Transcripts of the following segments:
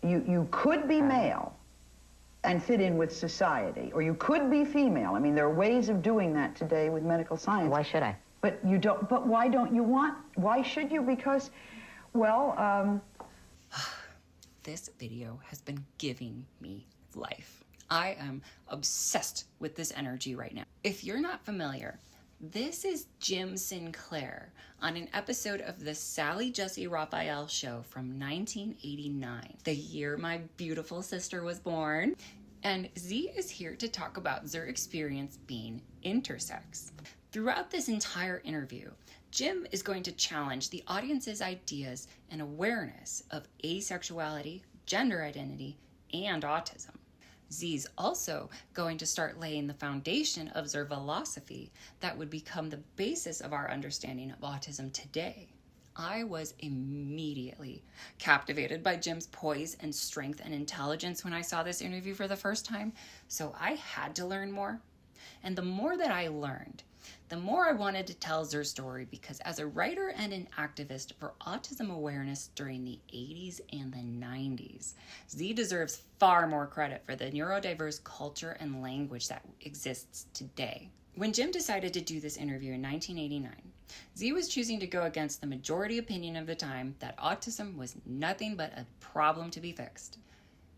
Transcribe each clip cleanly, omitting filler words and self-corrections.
You could be male and fit in with society, or you could be female. I mean, there are ways of doing that today with medical science. Why should I? But you don't. But why don't you want? Why should you? Because, well, This video has been giving me life. I am obsessed with this energy right now. If you're not familiar, this is Jim Sinclair on an episode of the Sally Jessy Raphael show from 1989, the year my beautiful sister was born. And Z is here to talk about their experience being intersex. Throughout this entire interview, Jim is going to challenge the audience's ideas and awareness of asexuality, gender identity, and autism. Z's also going to start laying the foundation of their philosophy that would become the basis of our understanding of autism today. I was immediately captivated by Jim's poise and strength and intelligence when I saw this interview for the first time, so I had to learn more. And the more that I learned, the more I wanted to tell Zer's story, because as a writer and an activist for autism awareness during the 80s and the 90s, Z deserves far more credit for the neurodiverse culture and language that exists today. When Jim decided to do this interview in 1989, Z was choosing to go against the majority opinion of the time that autism was nothing but a problem to be fixed.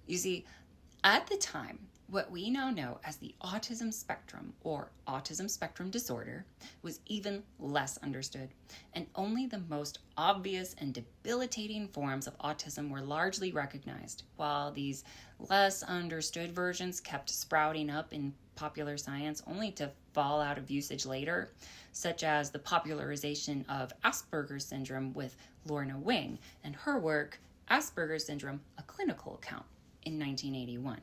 You see, at the time, what we now know as the autism spectrum or autism spectrum disorder was even less understood, and only the most obvious and debilitating forms of autism were largely recognized, while these less understood versions kept sprouting up in popular science only to fall out of usage later, such as the popularization of Asperger's syndrome with Lorna Wing and her work, Asperger's Syndrome, a Clinical Account, in 1981.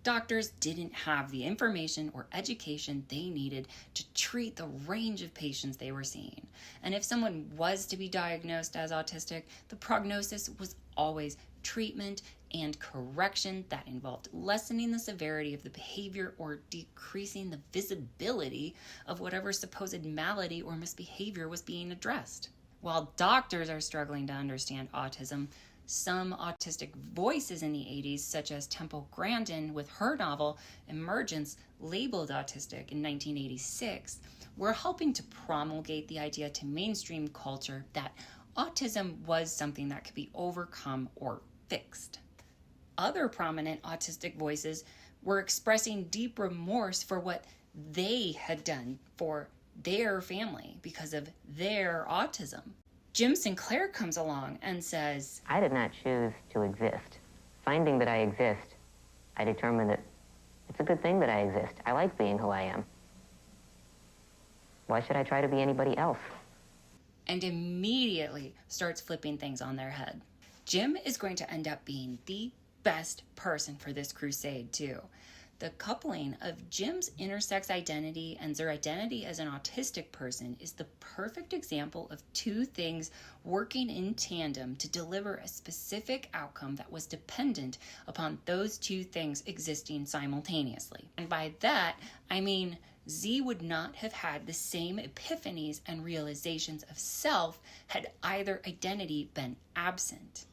Doctors didn't have the information or education they needed to treat the range of patients they were seeing. And if someone was to be diagnosed as autistic, the prognosis was always treatment and correction that involved lessening the severity of the behavior or decreasing the visibility of whatever supposed malady or misbehavior was being addressed. While doctors are struggling to understand autism, some autistic voices in the 80s, such as Temple Grandin with her novel Emergence, labeled autistic in 1986, were helping to promulgate the idea to mainstream culture that autism was something that could be overcome or fixed. Other prominent autistic voices were expressing deep remorse for what they had done for their family because of their autism. Jim Sinclair comes along and says, I did not choose to exist. Finding that I exist, I determined that it's a good thing that I exist. I like being who I am. Why should I try to be anybody else? And immediately starts flipping things on their head. Jim is going to end up being the best person for this crusade, too. The coupling of Jim's intersex identity and their identity as an autistic person is the perfect example of two things working in tandem to deliver a specific outcome that was dependent upon those two things existing simultaneously. And by that, I mean Z would not have had the same epiphanies and realizations of self had either identity been absent.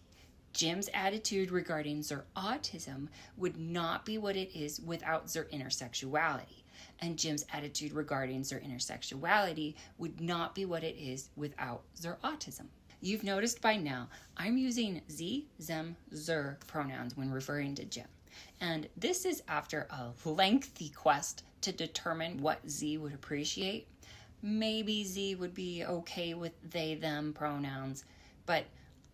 Jim's attitude regarding their autism would not be what it is without their intersexuality, and Jim's attitude regarding their intersexuality would not be what it is without their autism. You've noticed by now, I'm using Z, them, their pronouns when referring to Jim, and this is after a lengthy quest to determine what Z would appreciate. Maybe Z would be okay with they, them pronouns, but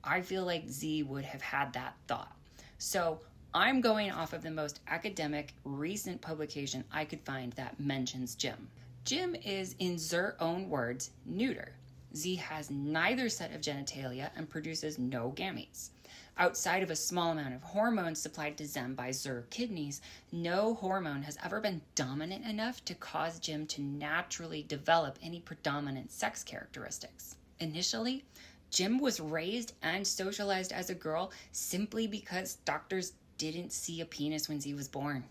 I feel like Z would have had that thought. So I'm going off of the most academic recent publication I could find that mentions Jim. Jim is, in their own words, neuter. Z has neither set of genitalia and produces no gametes. Outside of a small amount of hormones supplied to them by their kidneys, no hormone has ever been dominant enough to cause Jim to naturally develop any predominant sex characteristics. Initially, Jim was raised and socialized as a girl simply because doctors didn't see a penis when he was born.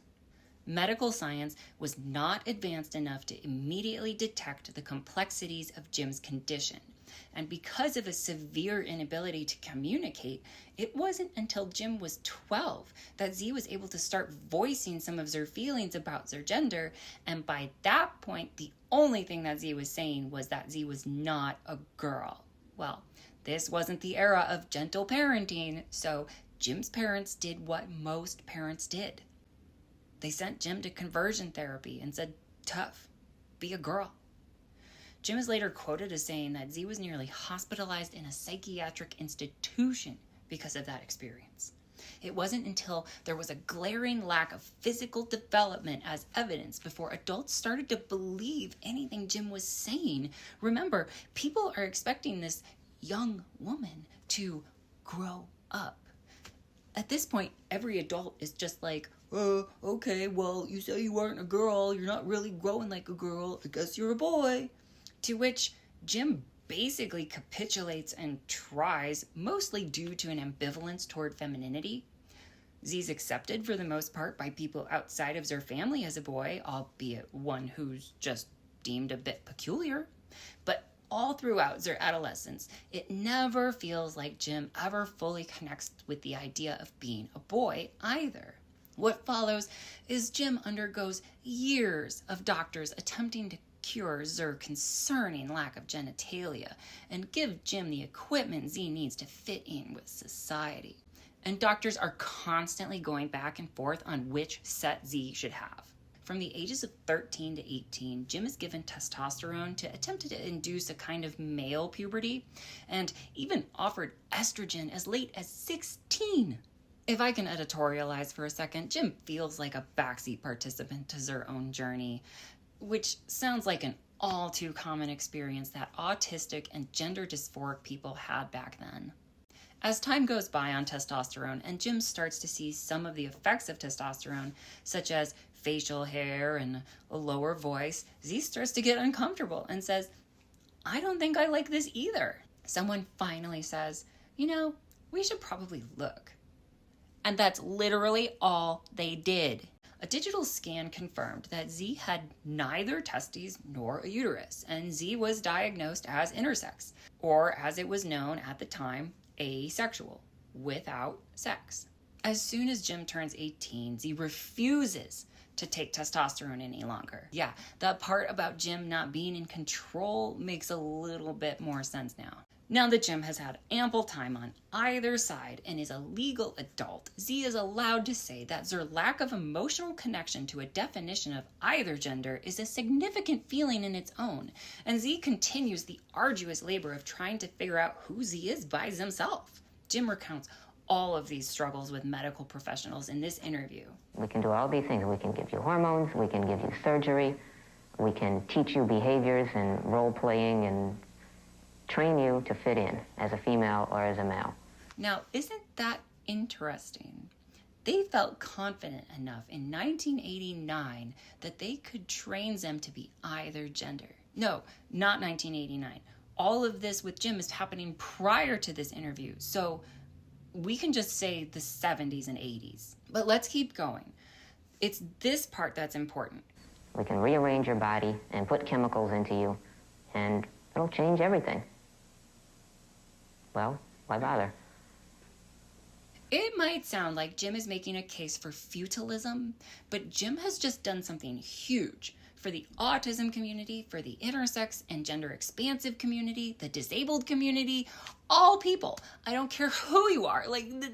Medical science was not advanced enough to immediately detect the complexities of Jim's condition, And because of a severe inability to communicate, it wasn't until Jim was 12 that Z was able to start voicing some of their feelings about their gender. And by that point, the only thing that Z was saying was that Z was not a girl. Well, this wasn't the era of gentle parenting, so Jim's parents did what most parents did. They sent Jim to conversion therapy and said, "Tough, be a girl." Jim is later quoted as saying that Z was nearly hospitalized in a psychiatric institution because of that experience. It wasn't until there was a glaring lack of physical development as evidence before adults started to believe anything Jim was saying. Remember, people are expecting this young woman to grow up. At this point, every adult is just like, okay, well, you say you aren't a girl, you're not really growing like a girl, I guess you're a boy. To which Jim basically capitulates and tries, mostly due to an ambivalence toward femininity. Z's accepted for the most part by people outside of their family as a boy, albeit one who's just deemed a bit peculiar. But all throughout their adolescence, it never feels like Jim ever fully connects with the idea of being a boy either. What follows is Jim undergoes years of doctors attempting to cure their concerning lack of genitalia and give Jim the equipment Z needs to fit in with society. And doctors are constantly going back and forth on which set Z should have. From the ages of 13 to 18, Jim is given testosterone to attempt to induce a kind of male puberty, and even offered estrogen as late as 16. If I can editorialize for a second, Jim feels like a backseat participant to their own journey, which sounds like an all too common experience that autistic and gender dysphoric people had back then. As time goes by on testosterone and Jim starts to see some of the effects of testosterone, such as facial hair and a lower voice, Z starts to get uncomfortable and says, "I don't think I like this either." Someone finally says, "We should probably look." And that's literally all they did. A digital scan confirmed that Z had neither testes nor a uterus, and Z was diagnosed as intersex, or as it was known at the time, asexual, without sex. As soon as Jim turns 18, Z refuses to take testosterone any longer. Yeah, that part about Jim not being in control makes a little bit more sense now. Now that Jim has had ample time on either side and is a legal adult, Z is allowed to say that their lack of emotional connection to a definition of either gender is a significant feeling in its own, and Z continues the arduous labor of trying to figure out who Z is by himself. Jim recounts all of these struggles with medical professionals in this interview. We can do all these things. We can give you hormones, we can give you surgery, we can teach you behaviors and role-playing and train you to fit in as a female or as a male. Now, isn't that interesting? They felt confident enough in 1989 that they could train them to be either gender. No, not 1989. All of this with Jim is happening prior to this interview, so we can just say the 70s and 80s. But let's keep going. It's this part that's important. We can rearrange your body and put chemicals into you, and it'll change everything. Well, why bother? It might sound like Jim is making a case for feudalism, but Jim has just done something huge for the autism community, for the intersex and gender expansive community, the disabled community, all people. I don't care who you are.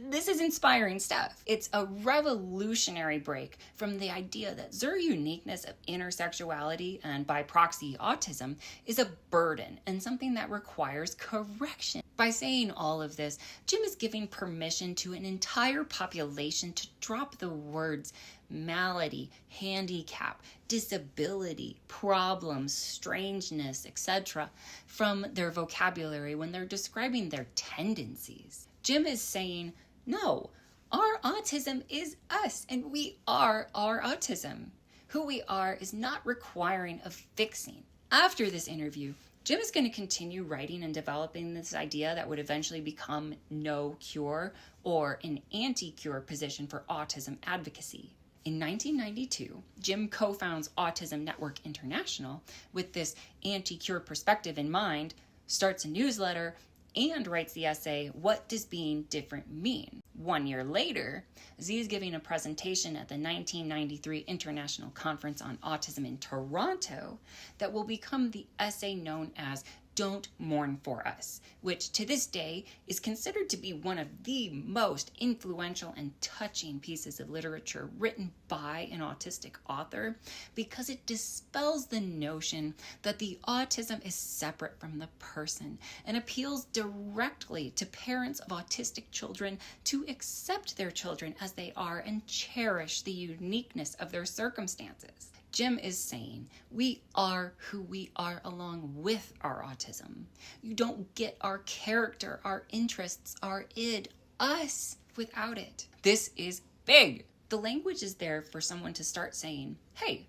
This is inspiring stuff. It's a revolutionary break from the idea that their uniqueness of intersexuality and by proxy autism is a burden and something that requires correction. By saying all of this, Jim is giving permission to an entire population to drop the words malady, handicap, disability, problems, strangeness, etc. from their vocabulary when they're describing their tendencies. Jim is saying, no, our autism is us, and we are our autism. Who we are is not requiring of fixing. After this interview, Jim is going to continue writing and developing this idea that would eventually become no cure or an anti-cure position for autism advocacy. In 1992, Jim co-founds Autism Network International with this anti-cure perspective in mind, starts a newsletter, and writes the essay, What Does Being Different Mean? 1 year later, Z is giving a presentation at the 1993 International Conference on Autism in Toronto that will become the essay known as Don't Mourn for Us, which to this day is considered to be one of the most influential and touching pieces of literature written by an autistic author, because it dispels the notion that the autism is separate from the person and appeals directly to parents of autistic children to accept their children as they are and cherish the uniqueness of their circumstances. Jim is saying we are who we are along with our autism. You don't get our character, our interests, our id, us, without it. This is big. The language is there for someone to start saying, hey,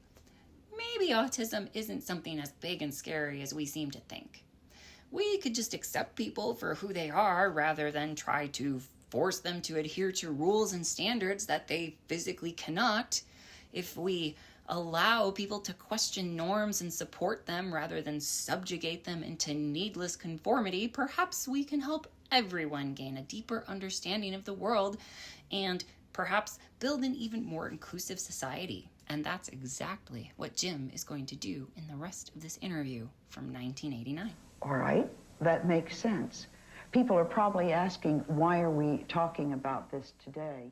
maybe autism isn't something as big and scary as we seem to think. We could just accept people for who they are rather than try to force them to adhere to rules and standards that they physically cannot. If we allow people to question norms and support them rather than subjugate them into needless conformity, perhaps we can help everyone gain a deeper understanding of the world and perhaps build an even more inclusive society. And that's exactly what Jim is going to do in the rest of this interview from 1989. All right, that makes sense. People are probably asking, why are we talking about this today?